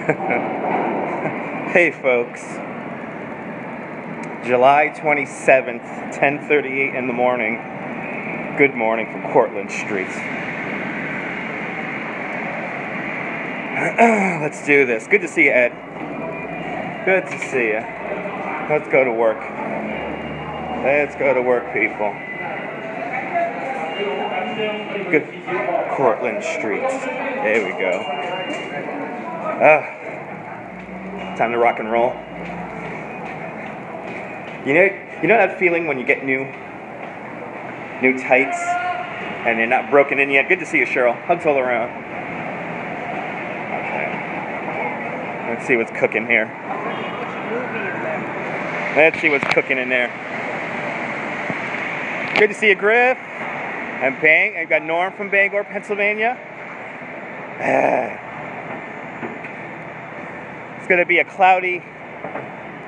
Hey folks, July 27th, 10:38 in the morning. Good morning from Cortlandt Street. Let's do this. Good to see you, Ed. Good to see you. Let's go to work. Let's go to work, people. Good. Cortlandt Street. There we go. Time to rock and roll. You know that feeling when you get new tights and they're not broken in yet? Good to see you, Cheryl. Hugs all around. Okay. Let's see what's cooking here. Let's see what's cooking in there. Good to see you, Griff. And Bang. I've got Norm from Bangor, Pennsylvania. It's going to be a cloudy,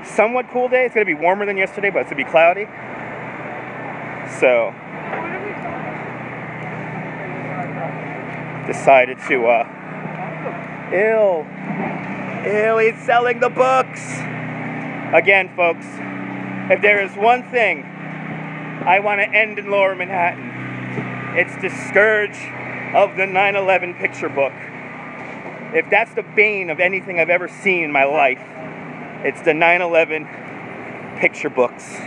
somewhat cool day. It's going to be warmer than yesterday, but it's going to be cloudy. So, decided to, he's selling the books. Again, folks, if there is one thing I want to end in Lower Manhattan, it's the scourge of the 9/11 picture book. If that's the bane of anything I've ever seen in my life, it's the 9/11 picture books.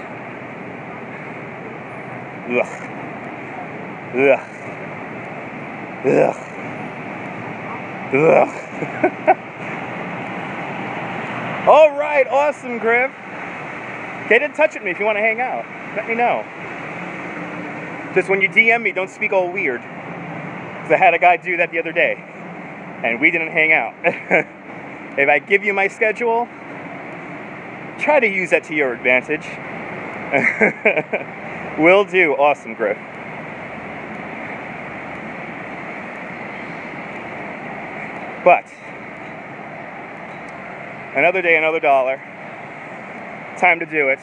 Ugh. Ugh. Ugh. Ugh. All right, awesome, Griff. Get in touch with me if you want to hang out. Let me know. Just when you DM me, don't speak all weird. Because I had a guy do that the other day, and we didn't hang out. If I give you my schedule, try to use that to your advantage. Will do. Awesome, Griff. But, another day, another dollar. Time to do it.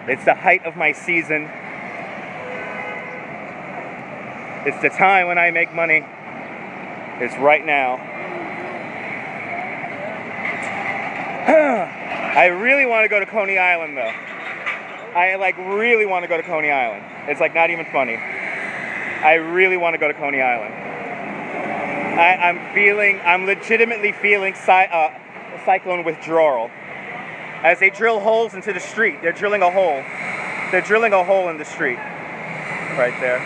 It's the height of my season. It's the time when I make money. It's right now. I really want to go to Coney Island, though. I really want to go to Coney Island. It's not even funny. I really want to go to Coney Island. I'm legitimately feeling cyclone withdrawal. As they drill holes into the street, they're drilling a hole. They're drilling a hole in the street. Right there.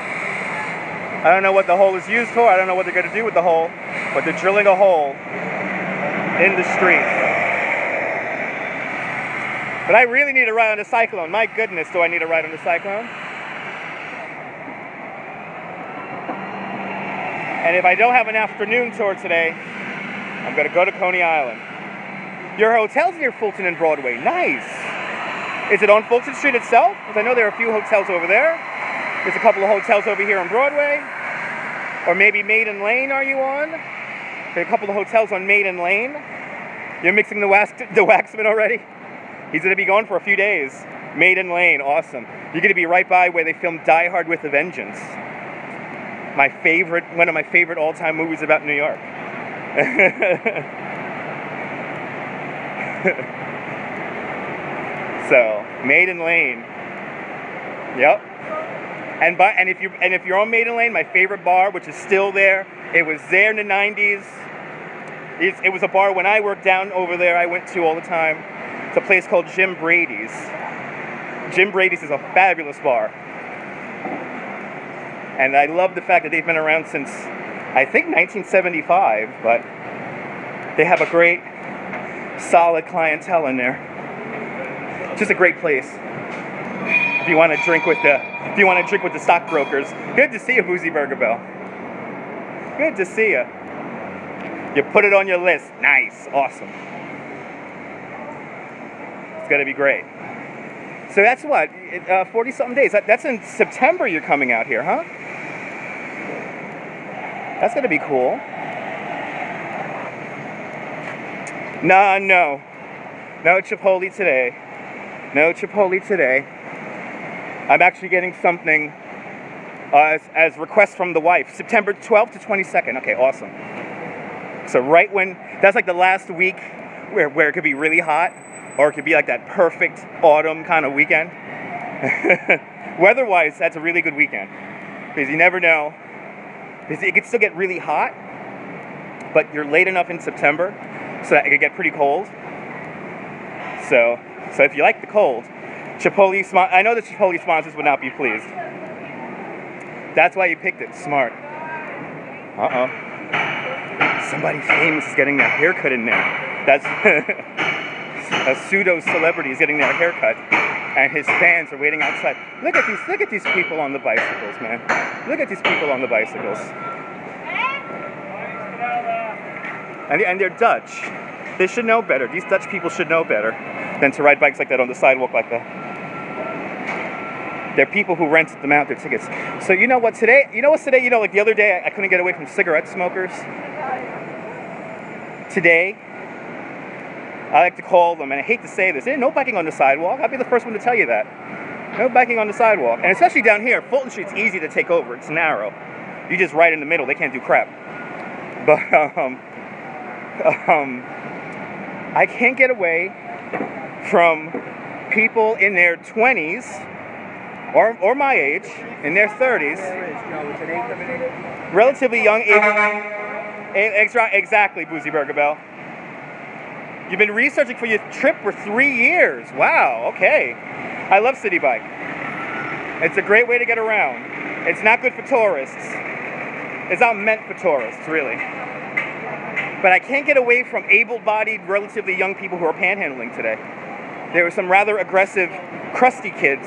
I don't know what the hole is used for. I don't know what they're going to do with the hole. But they're drilling a hole in the street. But I really need a ride on the Cyclone. My goodness, do I need a ride on the Cyclone? And if I don't have an afternoon tour today, I'm going to go to Coney Island. Your hotel's near Fulton and Broadway. Nice. Is it on Fulton Street itself? Because I know there are a few hotels over there. There's a couple of hotels over here on Broadway. Or maybe Maiden Lane, are you on? There are a couple of hotels on Maiden Lane. You're mixing the Waxman already? He's going to be gone for a few days. Maiden Lane, awesome. You're going to be right by where they filmed Die Hard with a Vengeance. One of my favorite all-time movies about New York. So, Maiden Lane. Yep. And if you're on Maiden Lane, my favorite bar, which is still there, it was there in the 90s. It was a bar when I worked down over there I went to all the time. It's a place called Jim Brady's. Jim Brady's is a fabulous bar. And I love the fact that they've been around since, I think, 1975, but they have a great, solid clientele in there. Just a great place. If you want to drink with the stockbrokers. Good to see you, Boozy Burger Bell. Good to see you. You put it on your list. Nice. Awesome. It's going to be great. So that's what? 40-something days. That's in September you're coming out here, huh? That's going to be cool. No Chipotle today. No Chipotle today. I'm actually getting something as request from the wife. September 12th to 22nd. Okay, awesome. So right when, that's like the last week where it could be really hot, or it could be like that perfect autumn kind of weekend. Weather-wise, that's a really good weekend, because you never know. Because it could still get really hot, but you're late enough in September so that it could get pretty cold. So if you like the cold, Chipotle, I know the Chipotle sponsors would not be pleased. That's why you picked it. Smart. Uh-oh. Somebody famous is getting their haircut in there. That's a pseudo-celebrity is getting their haircut, and his fans are waiting outside. Look at these people on the bicycles, man. Look at these people on the bicycles. And they're Dutch. They should know better. These Dutch people should know better than to ride bikes like that on the sidewalk like that. They're people who rented them out their tickets. So you know what today? You know what's today? You know, like the other day, I couldn't get away from cigarette smokers. Today, I like to call them, and I hate to say this, no biking on the sidewalk. I'll be the first one to tell you that. No biking on the sidewalk. And especially down here, Fulton Street's easy to take over. It's narrow. You just ride in the middle. They can't do crap. But, I can't get away from people in their 20s, or my age, in their 30s, relatively young age, exactly, Boozy Burger Bell. You've been researching for your trip for 3 years. Wow, okay. I love City Bike. It's a great way to get around. It's not good for tourists. It's not meant for tourists, really. But I can't get away from able-bodied, relatively young people who are panhandling today. There were some rather aggressive, crusty kids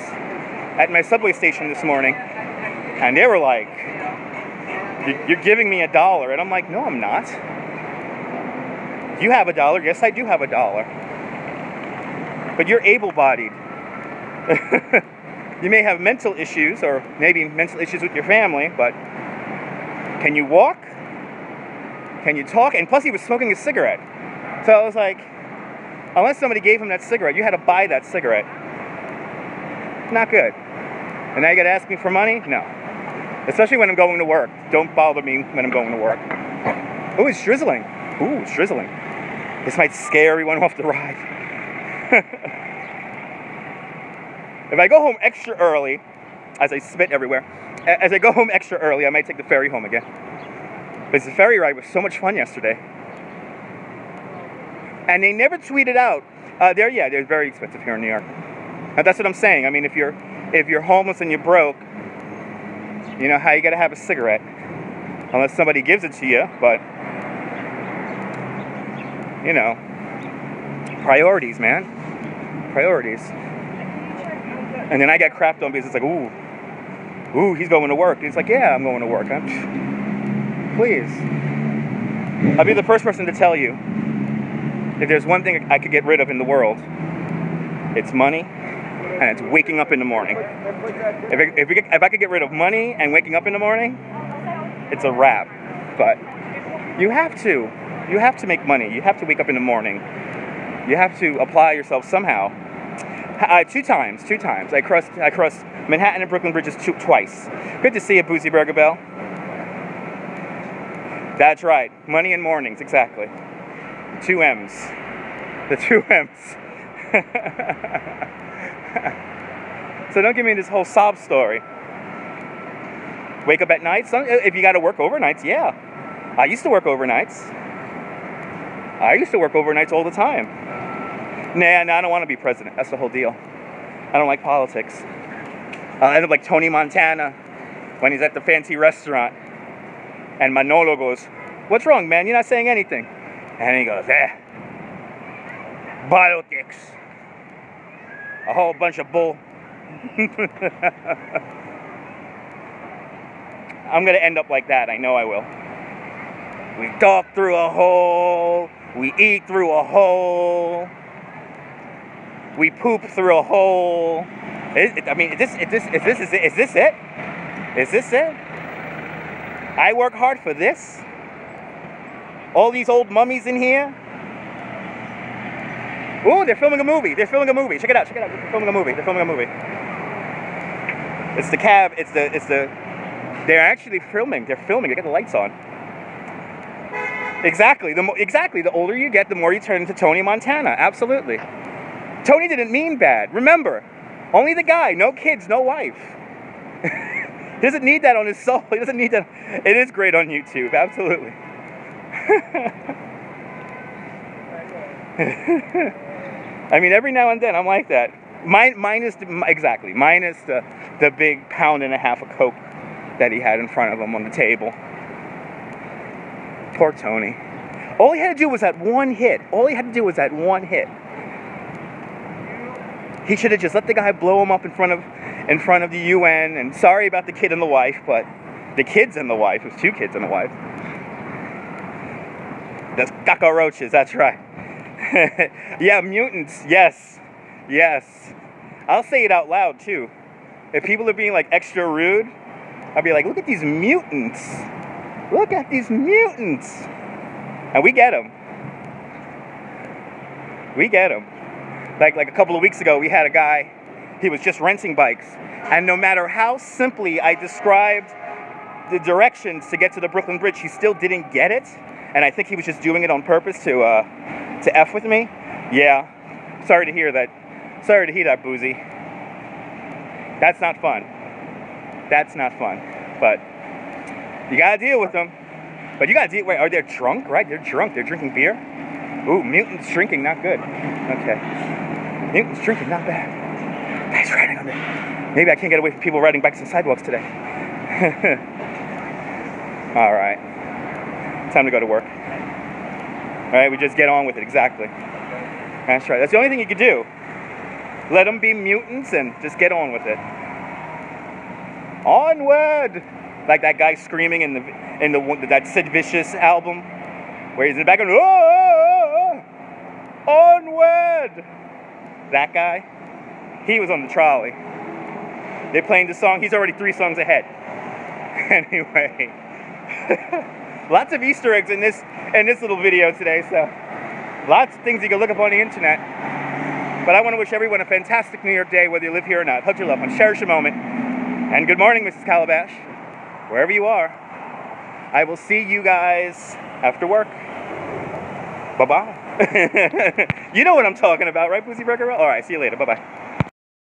at my subway station this morning, and they were like, "You're giving me $1." And I'm like, no, I'm not. You have $1. Yes, I do have $1. But you're able-bodied. You may have mental issues, or maybe mental issues with your family, but can you walk? Can you talk? And plus he was smoking a cigarette. So I was like, unless somebody gave him that cigarette, you had to buy that cigarette. Not good. And now you gotta ask me for money? No. Especially when I'm going to work. Don't bother me when I'm going to work. Oh, it's drizzling. Ooh, it's drizzling. This might scare everyone off the ride. If I go home extra early, as I spit everywhere, as I go home extra early, I might take the ferry home again. But the ferry ride was so much fun yesterday. And they never tweeted out. They're very expensive here in New York. And that's what I'm saying. I mean, if you're homeless and you're broke, you know how you gotta have a cigarette. Unless somebody gives it to you, but you know, priorities, man. Priorities. And then I got crapped on because it's like, ooh, he's going to work. And he's like, yeah, I'm going to work. Please. I'll be the first person to tell you, if there's one thing I could get rid of in the world, it's money, and it's waking up in the morning. If I could get rid of money and waking up in the morning, it's a wrap. But you have to. You have to make money. You have to wake up in the morning. You have to apply yourself somehow. Two times. I crossed Manhattan and Brooklyn bridges twice. Good to see you, Boozy Burger Bell. That's right. Money and mornings, exactly. 2 M's. The 2 M's. So don't give me this whole sob story. Wake up at night? If you got to work overnights, yeah. I used to work overnights. I used to work overnights all the time. Nah, I don't want to be president. That's the whole deal. I don't like politics. I'll end up like Tony Montana when he's at the fancy restaurant. And Manolo goes, "What's wrong, man? You're not saying anything." And he goes, politics. A whole bunch of bull. I'm going to end up like that. I know I will. We talk through a hole. We eat through a hole. We poop through a hole. Is this it? Is this it? I work hard for this? All these old mummies in here? Ooh, they're filming a movie. Check it out. They're filming a movie. It's the cab. They're actually filming. They got the lights on. Exactly. Exactly. The older you get, the more you turn into Tony Montana. Absolutely. Tony didn't mean bad. Remember, only the guy, no kids, no wife. He doesn't need that on his soul. He doesn't need that. It is great on YouTube. Absolutely. I mean, every now and then I'm like that. Minus the big pound and a half of Coke that he had in front of him on the table. Poor Tony. All he had to do was that one hit. He should have just let the guy blow him up in front of the UN. And sorry about the kid and the wife, but the kids and the wife. It was 2 kids and the wife. That's cockroaches. That's right. Yeah, mutants. Yes. I'll say it out loud too. If people are being like extra rude, I'll be like, look at these mutants. Look at these mutants. And we get them. Like a couple of weeks ago, we had a guy, he was just renting bikes. And no matter how simply I described the directions to get to the Brooklyn Bridge, he still didn't get it. And I think he was just doing it on purpose to F with me. Yeah. Sorry to hear that, Boozy. That's not fun. But you gotta deal with them. But you gotta deal. Wait, are they drunk? Right? They're drunk. They're drinking beer. Ooh, mutants drinking, not good. Okay. Mutants drinking, not bad. Nice riding on it. Maybe I can't get away from people riding bikes on sidewalks today. All right. Time to go to work. All right, we just get on with it. Exactly. That's right. That's the only thing you can do. Let them be mutants and just get on with it. Onward! Like that guy screaming in that Sid Vicious album, where he's in the back going, oh, onward! That guy, he was on the trolley. They're playing the song. He's already 3 songs ahead. Anyway, lots of Easter eggs in this little video today. So, lots of things you can look up on the internet. But I want to wish everyone a fantastic New York day, whether you live here or not. Hug your loved ones, cherish a moment, and good morning, Mrs. Calabash. Wherever you are, I will see you guys after work. Bye-bye. You know what I'm talking about, right, Boozy Burger? All right, see you later. Bye-bye.